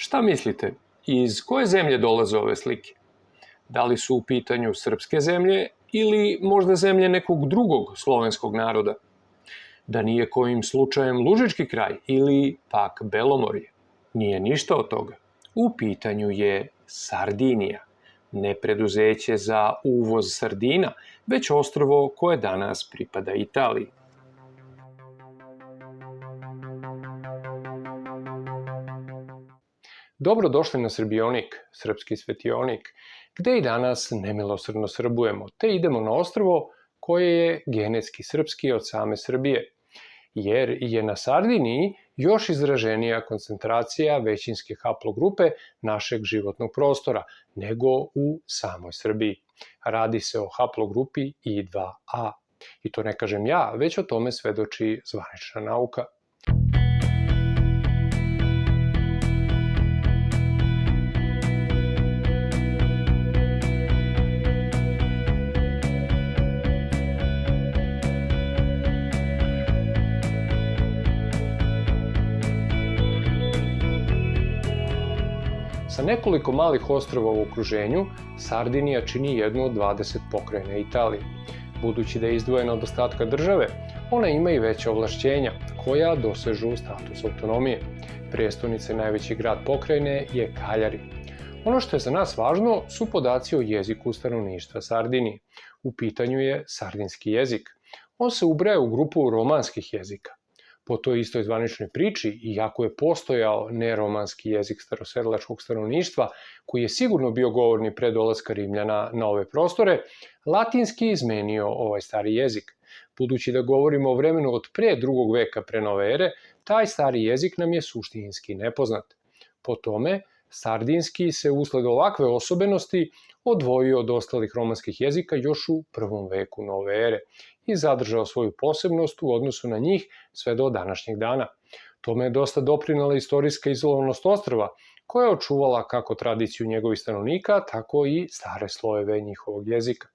Šta mislite, iz koje zemlje dolaze ove slike? Da li su u pitanju srpske zemlje ili možda zemlje nekog drugog slovenskog naroda? Da nije kojim slučajem Lužički kraj ili pak Belomorje? Nije ništa od toga. U pitanju je Sardinija, ne preduzeće za uvoz sardina, već ostrvo koje danas pripada Italiji. Dobrodošli na Srbionik, srpski svetionik, gde i danas nemilosrdno srbujemo, te idemo na ostrvo koje je genetski srpski od same Srbije, jer je na Sardiniji još izraženija koncentracija većinske haplogrupe našeg životnog prostora nego u samoj Srbiji. Radi se o haplogrupi I2A. I to ne kažem ja, već o tome svedoči zvanična nauka. Sa nekoliko malih ostrva u okruženju, Sardinija čini jednu od 20 pokrajina Italije. Budući da je izdvojena od ostatka države, ona ima i veća ovlašćenja, koja dosežu status autonomije. Prestonica i najveći grad pokrajine je Cagliari. Ono što je za nas važno su podaci o jeziku stanovništva Sardinije. U pitanju je sardinski jezik. On se ubraja u grupu romanskih jezika. Po toj istoj zvaničnoj priči, iako je postojao neromanski jezik starosedlačkog stanovništva, koji je sigurno bio govorni pre dolaska Rimljana na ove prostore, latinski izmenio ovaj stari jezik. Budući da govorimo o vremenu od pre 2. veka pre nove ere, taj stari jezik nam je suštinski nepoznat. Po tome, sardinski se usled ovakve osobenosti odvojio od ostalih romanskih jezika još u 1. veku nove ere i zadržao svoju posebnost u odnosu na njih sve do današnjeg dana. Tome je dosta doprinela istorijska izolovanost ostrva, koja je očuvala kako tradiciju njegovih stanovnika, tako i stare slojeve njihovog jezika.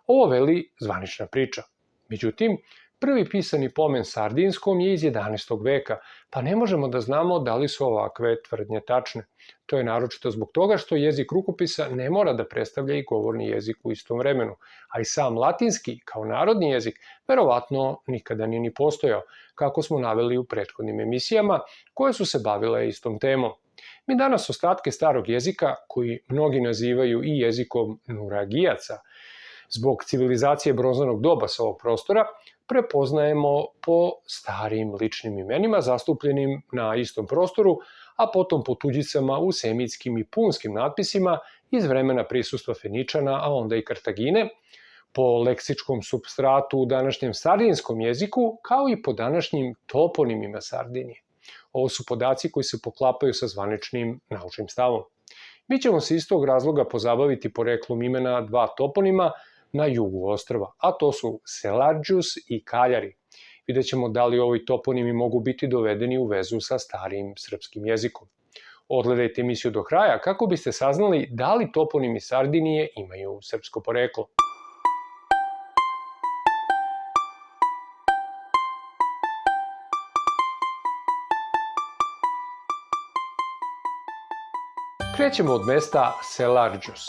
Ovo veli zvanična priča. Međutim, prvi pisani pomen sardinskom je iz 11. veka, pa ne možemo da znamo da li su ovakve tvrdnje tačne. To je naročito zbog toga što jezik rukopisa ne mora da predstavlja i govorni jezik u istom vremenu, a i sam latinski, kao narodni jezik, verovatno nikada nije ni postojao, kako smo naveli u prethodnim emisijama koje su se bavile istom temom. Mi danas ostatke starog jezika, koji mnogi nazivaju i jezikom nuragijaca, zbog civilizacije bronzanog doba sa ovog prostora, prepoznajemo po starim ličnim imenima zastupljenim na istom prostoru, a potom po tuđicama u semitskim i punskim natpisima iz vremena prisustva Feničana, a onda i Kartagine, po leksičkom supstratu u današnjem sardinskom jeziku, kao i po današnjim toponimima Sardinije. Ovo su podaci koji se poklapaju sa zvaničnim naučnim stavom. Mi ćemo se iz tog razloga pozabaviti poreklom imena dva toponima na jugu ostrva, a to su Selarđus i Cagliari. Vidjet ćemo da li ovi toponimi mogu biti dovedeni u vezu sa starim srpskim jezikom. Odgledajte emisiju do kraja kako biste saznali da li toponimi Sardinije imaju srpsko poreklo. Krećemo od mesta Selarđus.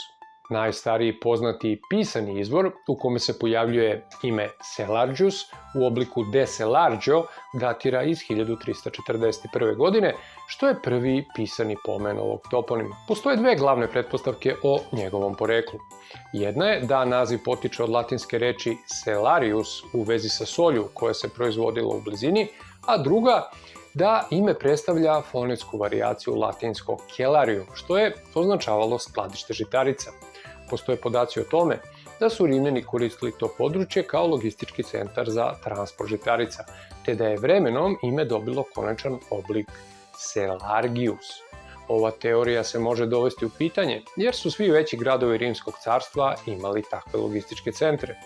Najstariji poznati pisani izvor u kome se pojavljuje ime Selarđus u obliku de Selarđo datira iz 1341. godine, što je prvi pisani pomen ovog toponima. Postoje dve glavne pretpostavke o njegovom poreklu. Jedna je da naziv potiče od latinske reči Celarius u vezi sa solju koja se proizvodila u blizini, a druga da ime predstavlja fonetsku varijaciju latinskog celarium, što je označavalo skladište žitarica. Postoje podaci o tome da su Rimljani koristili to područje kao logistički centar za transport žitarica, te da je vremenom ime dobilo konačan oblik Selargius. Ova teorija se može dovesti u pitanje jer su svi veći gradovi Rimskog carstva imali takve logističke centre.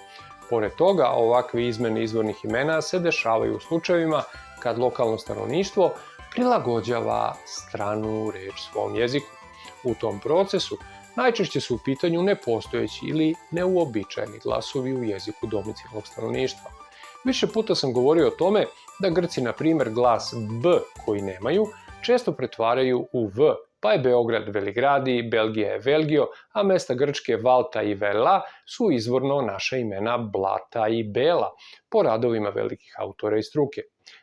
Pored toga, ovakve izmene izvornih imena se dešavaju u slučajevima kad lokalno stanovništvo prilagođava stranu reč svom jeziku. U tom procesu najčešće su u pitanju nepostojeći ili neuobičajeni glasovi u jeziku domicilnog stanovništva. Više puta sam govorio o tome da Grci, na primer, glas B koji nemaju, često pretvaraju u V pa je Beograd Veligradi, Belgija je Velgio, a mesta Grčke Valta i Vela su izvorno naša imena Blata i Bela, po radovima velikih autora i struke.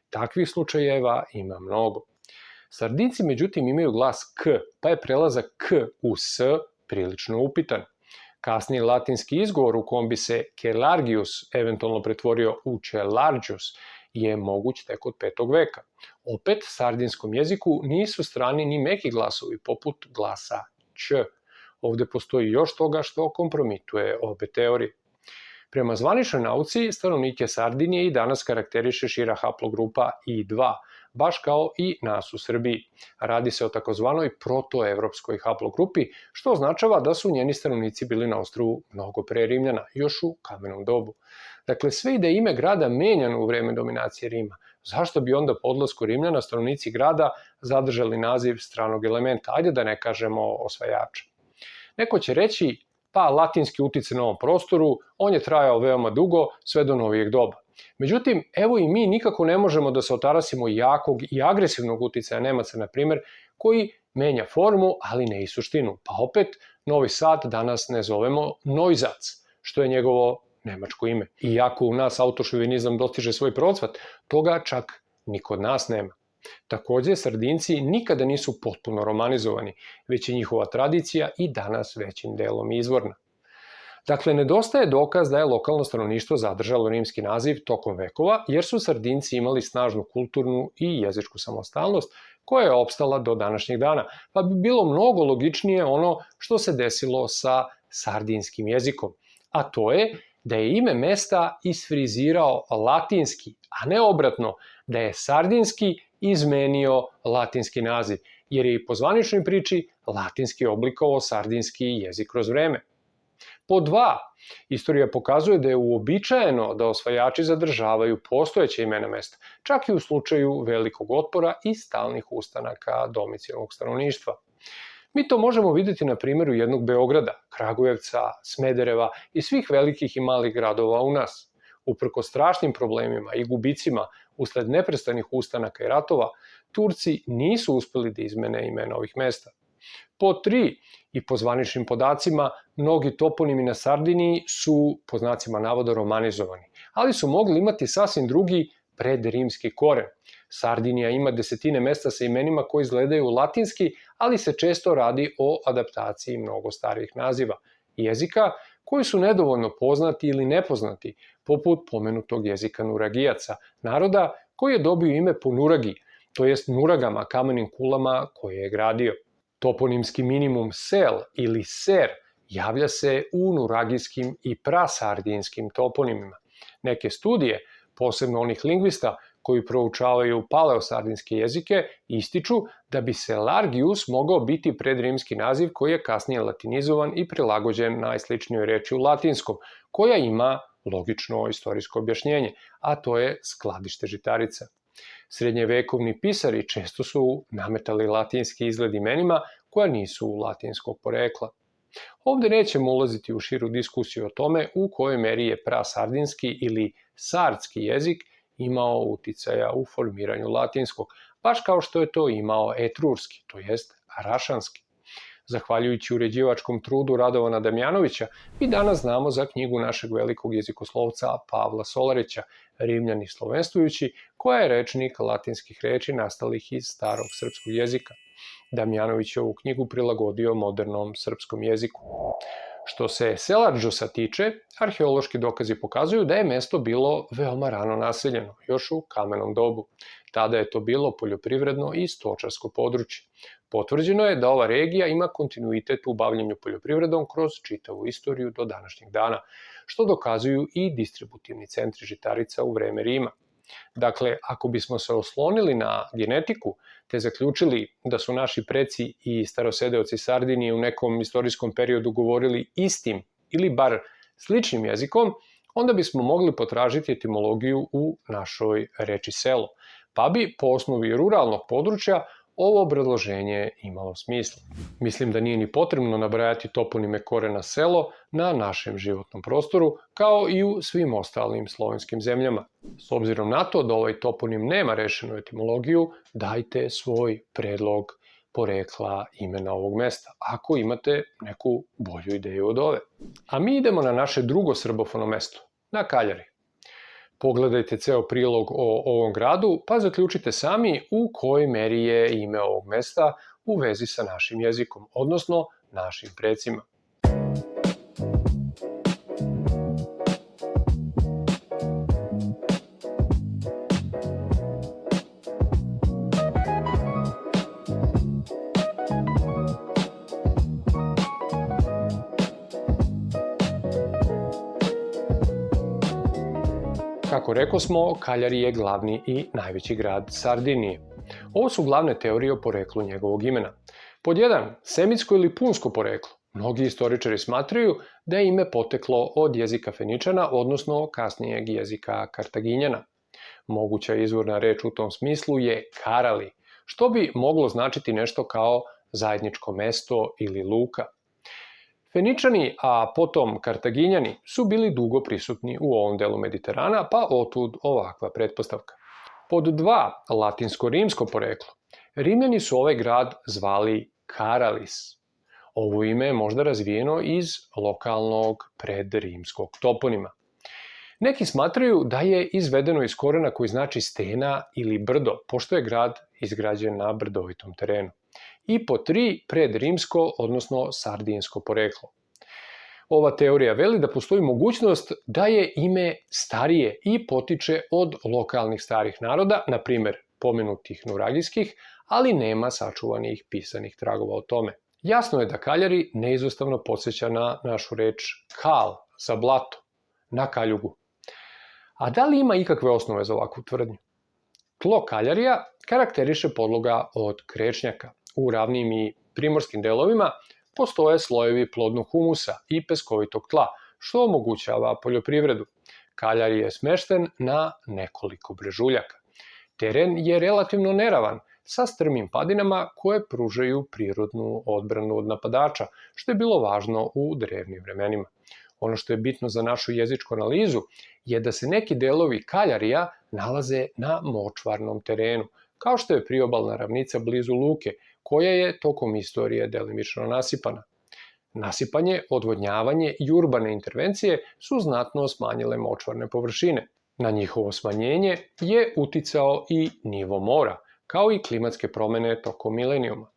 Takvih slučajeva ima mnogo. Sardinci međutim imaju glas K, pa je prelazak K u S prilično upitan. Kasniji latinski izgovor u kom bi se Celargius eventualno pretvorio u Celargius je moguć tek od 5. veka. Opet, sardinskom jeziku nisu strani ni meki glasovi poput glasa Ć. Ovde postoji još toga što kompromituje obe teorije. Prema zvaničnoj nauci, stanovnike Sardinije i danas karakteriše šira haplogrupa I2, baš kao i nas u Srbiji. Radi se o takozvanoj protoevropskoj haplogrupi, što označava da su njeni stanovnici bili na ostrvu mnogo pre Rimljana, još u kamenom dobu. Dakle, sve i da je ime grada menjano u vreme dominacije Rima, zašto bi onda po odlasku Rimljana stanovnici grada zadržali naziv stranog elementa, ajde da ne kažemo osvajača. Neko će reći, pa latinski uticaj na ovom prostoru, on je trajao veoma dugo, sve do novijeg doba. Međutim, evo i mi nikako ne možemo da se otarasimo jakog i agresivnog uticaja Nemaca, na primjer, koji menja formu, ali ne i suštinu. Pa opet, Novi Sad danas ne zovemo Neuzac, što je njegovo nemačko ime. Iako u nas autošovinizam dostiže svoj procvat, toga čak ni kod nas nema. Takođe, Sardinci nikada nisu potpuno romanizovani, već je njihova tradicija i danas većim delom izvorna. Dakle, nedostaje dokaz da je lokalno stanovništvo zadržalo rimski naziv tokom vekova, jer su Sardinci imali snažnu kulturnu i jezičku samostalnost koja je opstala do današnjeg dana, pa bi bilo mnogo logičnije ono što se desilo sa sardinskim jezikom, a to je da je ime mesta isfrizirao latinski, a ne obratno, da je sardinski izmenio latinski naziv, jer je i po zvaničnoj priči latinski oblikovao sardinski jezik kroz vreme. Po 2. Istorija pokazuje da je uobičajeno da osvajači zadržavaju postojeće imena mesta, čak i u slučaju velikog otpora i stalnih ustanaka domicilnog stanovništva. Mi to možemo videti na primjeru jednog Beograda, Kragujevca, Smedereva i svih velikih i malih gradova u nas. Uprko strašnim problemima i gubicima usled neprestanih ustanaka i ratova, Turci nisu uspeli da izmene imena ovih mesta. Po 3. i po zvaničnim podacima, mnogi toponimi na Sardiniji su, po znacima navoda, romanizovani, ali su mogli imati sasvim drugi predrimski koren. Sardinija ima desetine mesta sa imenima koji izgledaju latinski, ali se često radi o adaptaciji mnogo starijih naziva jezika koji su nedovoljno poznati ili nepoznati, poput pomenutog jezika Nuragijaca, naroda koji je dobio ime po Nuragi, to jest Nuragama, kamenim kulama koje je gradio. Toponimski minimum sel ili ser javlja se u nuragijskim i prasardinskim toponimima. Neke studije, posebno onih lingvista koji proučavaju paleosardinske jezike, ističu da bi Celargius mogao biti predrimski naziv koji je kasnije latinizovan i prilagođen najsličnijoj reči u latinskom, koja ima logično istorijsko objašnjenje, a to je skladište žitarica. Srednjevekovni pisari često su nametali latinski izgled imenima koja nisu latinskog porekla. Ovde nećemo ulaziti u širu diskusiju o tome u kojoj meri je prasardinski ili sardski jezik imao uticaja u formiranju latinskog, baš kao što je to imao etrurski, to jest rašanski. Zahvaljujući uređivačkom trudu Radovana Damjanovića, mi danas znamo za knjigu našeg velikog jezikoslovca Pavla Solarića, Rimljani slovenstvujući, koja je rečnik latinskih reči nastalih iz starog srpskog jezika. Damjanović je ovu knjigu prilagodio modernom srpskom jeziku. Što se Celargiusa tiče, arheološki dokazi pokazuju da je mesto bilo veoma rano naseljeno, još u kamenom dobu. Tada je to bilo poljoprivredno i stočarsko područje. Potvrđeno je da ova regija ima kontinuitet u bavljenju poljoprivredom kroz čitavu istoriju do današnjeg dana, što dokazuju i distributivni centri žitarica u vreme Rima. Dakle, ako bismo se oslonili na genetiku, te zaključili da su naši preci i starosedeoci Sardinije u nekom istorijskom periodu govorili istim ili bar sličnim jezikom, onda bismo mogli potražiti etimologiju u našoj reči selo, pa bi po osnovi ruralnog područja ovo obrazloženje imalo smisla. Mislim da nije ni potrebno nabrajati toponime korena selo na našem životnom prostoru, kao i u svim ostalim slovenskim zemljama. S obzirom na to da ovaj toponim nema rešenu etimologiju, dajte svoj predlog porekla imena ovog mesta, ako imate neku bolju ideju od ove. A mi idemo na naše drugo srbofono mesto, na Kaljari. Pogledajte ceo prilog o ovom gradu, pa zaključite sami u kojoj meri je ime ovog mesta u vezi sa našim jezikom, odnosno našim precima. Kako rekosmo, Kaljari je glavni i najveći grad Sardinije. Ovo su glavne teorije o poreklu njegovog imena. Pod 1. Semitsko ili punsko poreklo. Mnogi istoričari smatraju da je ime poteklo od jezika Feničana, odnosno kasnijeg jezika Kartaginjana. Moguća izvorna reč u tom smislu je Karali, što bi moglo značiti nešto kao zajedničko mesto ili luka. Feničani, a potom Kartaginjani, su bili dugo prisutni u ovom delu Mediterana, pa otud ovakva pretpostavka. Pod 2. Latinsko-rimsko poreklo. Rimljani su ovaj grad zvali Karalis. Ovo ime je možda razvijeno iz lokalnog predrimskog toponima. Neki smatraju da je izvedeno iz korena koji znači stena ili brdo, pošto je grad izgrađen na brdovitom terenu. I po 3. predrimsko, odnosno sardinsko poreklo. Ova teorija veli da postoji mogućnost da je ime starije i potiče od lokalnih starih naroda, na primer pomenutih nuragijskih, ali nema sačuvanih pisanih tragova o tome. Jasno je da Kaljari neizostavno podsjeća na našu reč kal, za blato, na kaljugu. A da li ima ikakve osnove za ovakvu tvrdnju? Tlo Kaljarija karakteriše podloga od krečnjaka. U ravnim i primorskim delovima postoje slojevi plodnog humusa i peskovitog tla, što omogućava poljoprivredu. Kaljari je smešten na nekoliko brežuljaka. Teren je relativno neravan, sa strmim padinama koje pružaju prirodnu odbranu od napadača, što je bilo važno u drevnim vremenima. Ono što je bitno za našu jezičku analizu je da se neki delovi Kaljarija nalaze na močvarnom terenu, kao što je priobalna ravnica blizu luke, koja je tokom istorije delimično nasipana. Nasipanje, odvodnjavanje i urbane intervencije su znatno smanjile močvarne površine. Na njihovo smanjenje je uticao i nivo mora, kao i klimatske promene tokom milenijuma.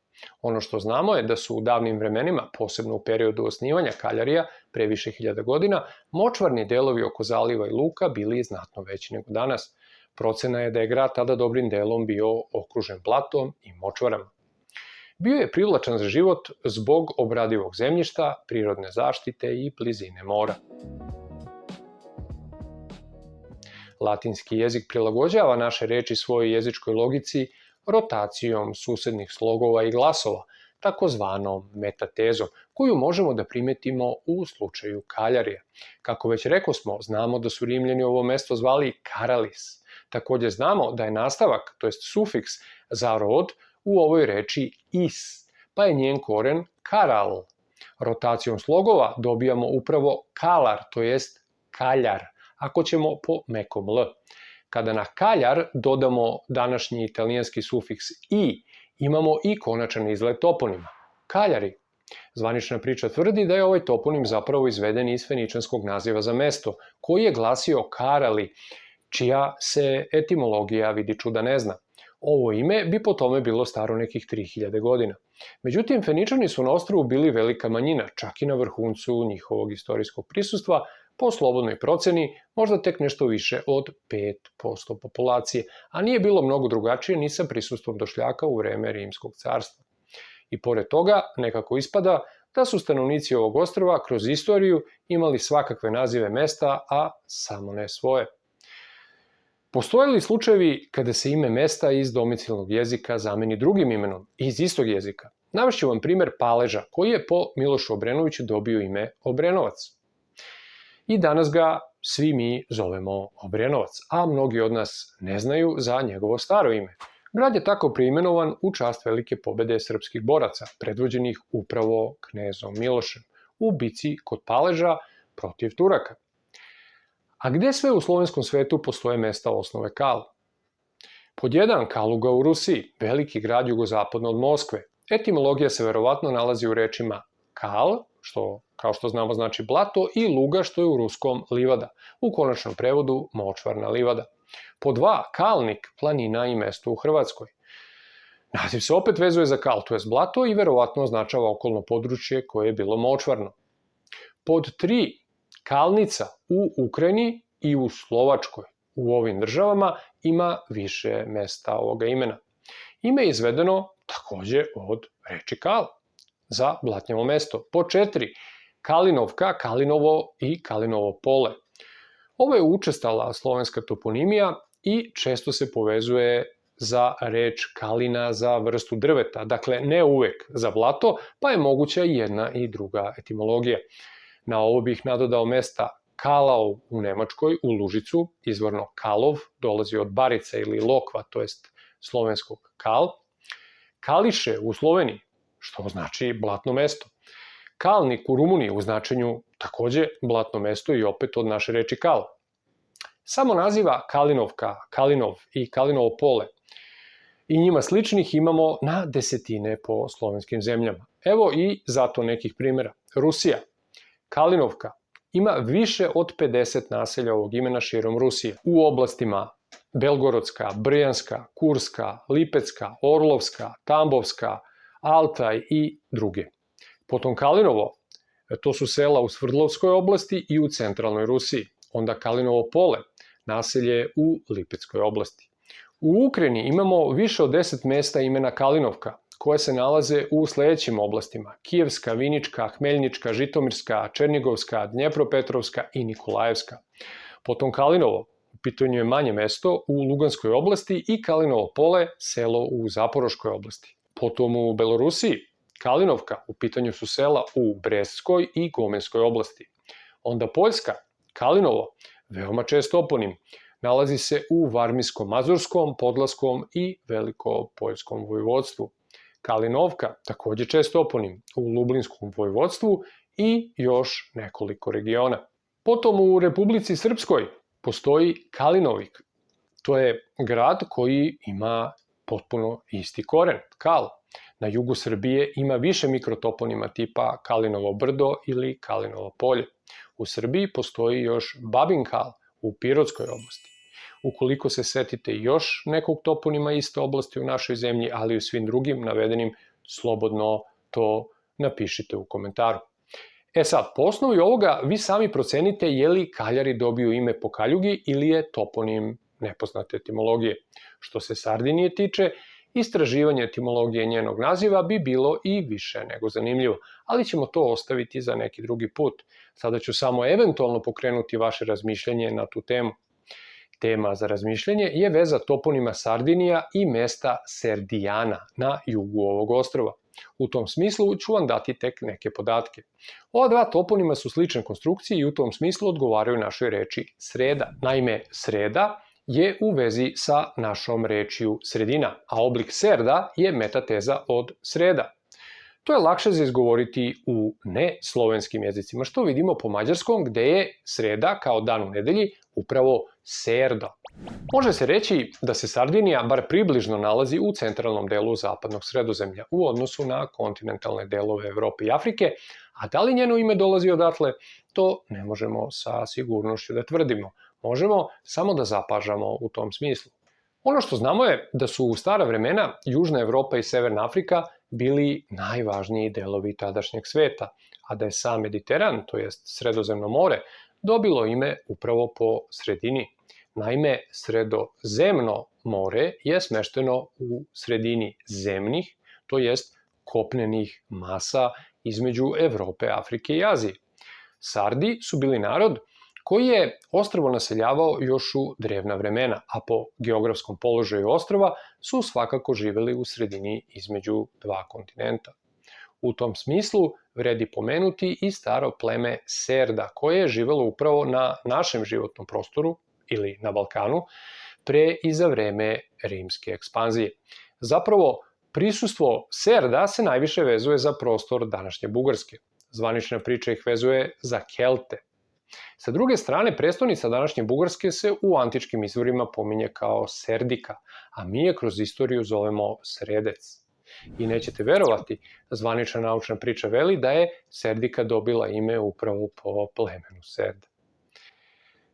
Ono što znamo je da su u davnim vremenima, posebno u periodu osnivanja Kaljarija, pre više hiljada godina, močvarni delovi oko zaliva i luka bili znatno veći nego danas. Procena je da je grad tada dobrim delom bio okružen blatom i močvarama. Bio je privlačan za život zbog obradivog zemljišta, prirodne zaštite i blizine mora. Latinski jezik prilagođava naše reči svojoj jezičkoj logici rotacijom susednih slogova i glasova, takozvanom metatezom, koju možemo da primetimo u slučaju Kaljarija. Kako već rekosmo, znamo da su Rimljani ovo mesto zvali Karalis. Takođe znamo da je nastavak, to jest sufiks za rod, u ovoj reči is, pa je njen koren karal. Rotacijom slogova dobijamo upravo kalar, to jest kaljar, ako ćemo po mekom l. Kada na kaljar dodamo današnji italijanski sufiks i, imamo i konačan izgled toponima. Kaljari. Zvanična priča tvrdi da je ovaj toponim zapravo izveden iz feničanskog naziva za mesto, koji je glasio Karali, čija se etimologija, vidi čuda, ne zna. Ovo ime bi po tome bilo staro nekih 3000 godina. Međutim, Feničani su na ostrvu bili velika manjina, čak i na vrhuncu njihovog istorijskog prisustva, po slobodnoj proceni možda tek nešto više od 5% populacije, a nije bilo mnogo drugačije ni sa prisustvom došljaka u vreme Rimskog carstva. I pored toga, nekako ispada da su stanovnici ovog ostrva kroz istoriju imali svakakve nazive mesta, a samo ne svoje. Postoje li slučajevi kada se ime mesta iz domicilnog jezika zameni drugim imenom iz istog jezika? Navešću vam primer Paleža, koji je po Milošu Obrenoviću dobio ime Obrenovac. I danas ga svi mi zovemo Obrenovac, a mnogi od nas ne znaju za njegovo staro ime. Grad je tako preimenovan u čast velike pobede srpskih boraca, predvođenih upravo knezom Milošem, u bici kod Paleža protiv Turaka. A gde sve u slovenskom svetu postoje mesta osnove Kal? Pod 1. Kaluga u Rusiji, veliki grad jugozapadno od Moskve. Etimologija se verovatno nalazi u rečima kal, što kao što znamo znači blato, i luga, što je u ruskom livada, u konačnom prevodu močvarna livada. Po 2, kalnik, planina i mesto u Hrvatskoj. Naziv se opet vezuje za kal, to je blato, i verovatno označava okolno područje koje je bilo močvarno. Pod 3, kalnica u Ukrajini i u Slovačkoj. U ovim državama ima više mesta ovoga imena. Ime je izvedeno takođe od reči kal, za blatnjavo mesto. Po 4, Kalinovka, Kalinovo i Kalinovo pole. Ovo je učestala slovenska toponimija i često se povezuje za reč kalina za vrstu drveta, dakle ne uvek za blato, pa je moguća i jedna i druga etimologija. Na ovo bih nadodao mesta Kalau u Nemačkoj, u Lužicu, izvorno Kalov, dolazi od barice ili lokva, to jest slovenskog kal. Kališe u Sloveniji, što znači blatno mesto. Kalnik u Rumuniji u značenju takođe blatno mesto i opet od naše reči kal. Samo naziva Kalinovka, Kalinov i Kalinovo pole i njima sličnih imamo na desetine po slovenskim zemljama. Evo i zato nekih primjera. Rusija, Kalinovka, ima više od 50 naselja ovog imena širom Rusije. U oblastima Belgorodska, Brjanska, Kurska, Lipecka, Orlovska, Tambovska, Altaj i druge. Potom Kalinovo, to su sela u Svrdlovskoj oblasti i u centralnoj Rusiji. Onda Kalinovo pole, naselje u Lipeckoj oblasti. U Ukrajini imamo više od 10 mesta imena Kalinovka, koje se nalaze u sledećim oblastima: Kijevska, Vinička, Hmeljnička, Žitomirska, Černigovska, Dnjepropetrovska i Nikolajevska. Potom Kalinovo, u pitanju je manje mesto u Luganskoj oblasti, i Kalinovo pole, selo u Zaporoškoj oblasti. Potom u Belorusiji, Kalinovka, u pitanju su sela u Brestskoj i Gomenskoj oblasti. Onda Poljska, Kalinovo, veoma čest toponim, nalazi se u Varmijskom-Mazurskom, Podlaskom i Velikopoljskom vojvodstvu. Kalinovka, takođe čest toponim, u Lublinskom vojvodstvu i još nekoliko regiona. Potom u Republici Srpskoj postoji Kalinovik. To je grad koji ima potpuno isti koren, kal. Na jugu Srbije ima više mikrotoponima tipa Kalinovo brdo ili Kalinovo polje. U Srbiji postoji još Babin kal u Pirotskoj oblasti. Ukoliko se setite još nekog toponima iste oblasti u našoj zemlji, ali i u svim drugim navedenim, slobodno to napišite u komentaru. Sad, po osnovi ovoga vi sami procenite je li Kaljari dobiju ime po kaljugi ili je toponim nepoznate etimologije. Što se Sardinije tiče, istraživanje etimologije njenog naziva bi bilo i više nego zanimljivo, ali ćemo to ostaviti za neki drugi put. Sada ću samo eventualno pokrenuti vaše razmišljanje na tu temu. Tema za razmišljanje je veza toponima Sardinija i mesta Serdijana na jugu ovog ostrva. U tom smislu ću vam dati tek neke podatke. Ova dva toponima su slične konstrukcije i u tom smislu odgovaraju našoj reči sreda. Naime, sreda je u vezi sa našom rečju sredina, a oblik serda je metateza od sreda. To je lakše za izgovoriti u neslovenskim jezicima, što vidimo po mađarskom, gde je sreda kao dan u nedelji upravo serda. Može se reći da se Sardinija bar približno nalazi u centralnom delu zapadnog Sredozemlja u odnosu na kontinentalne delove Evrope i Afrike, a da li njeno ime dolazi odatle, to ne možemo sa sigurnošću da tvrdimo. Možemo samo da zapažamo u tom smislu. Ono što znamo je da su u stara vremena Južna Evropa i Severna Afrika bili najvažniji delovi tadašnjeg sveta, a da je sam Mediteran, to jest Sredozemno more, dobilo ime upravo po sredini. Naime, Sredozemno more je smešteno u sredini zemnih, to jest kopnenih masa između Evrope, Afrike i Azije. Sardi su bili narod koji je ostrvo naseljavao još u drevna vremena, a po geografskom položaju ostrva su svakako živeli u sredini između dva kontinenta. U tom smislu vredi pomenuti i staro pleme Serda, koje je živelo upravo na našem životnom prostoru ili na Balkanu pre i za vreme rimske ekspanzije. Zapravo, prisustvo Serda se najviše vezuje za prostor današnje Bugarske. Zvanična priča ih vezuje za Kelte. Sa druge strane, prestonica današnje Bugarske se u antičkim izvorima pominje kao Serdika, a mi je kroz istoriju zovemo Sredec. I nećete verovati, zvanična naučna priča veli da je Serdika dobila ime upravo po plemenu Serda.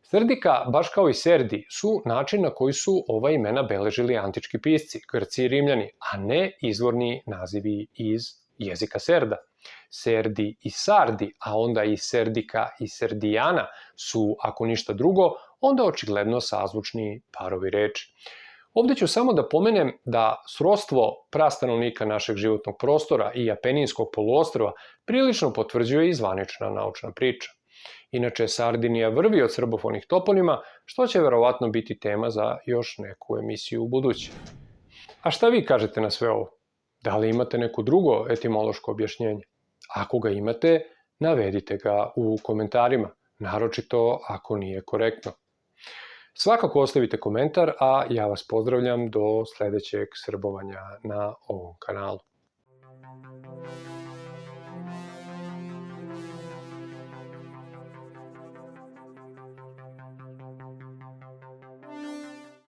Serdika, baš kao i Serdi, su način na koji su ova imena beležili antički pisci, Grci i Rimljani, a ne izvorni nazivi iz jezika Serda. Serdi i Sardi, a onda i Serdika i Serdijana su, ako ništa drugo, onda očigledno sazvučni parovi reči. Ovde ću samo da pomenem da srodstvo prastanovnika našeg životnog prostora i Apeninskog poluostrva prilično potvrđuje i zvanična naučna priča. Inače, Sardinija vrvi od srbofonih toponima, što će verovatno biti tema za još neku emisiju u buduće. A šta vi kažete na sve ovo? Da li imate neko drugo etimološko objašnjenje? Ako ga imate, navedite ga u komentarima, naročito ako nije korektno. Svakako ostavite komentar, a ja vas pozdravljam do sledećeg srbovanja na ovom kanalu.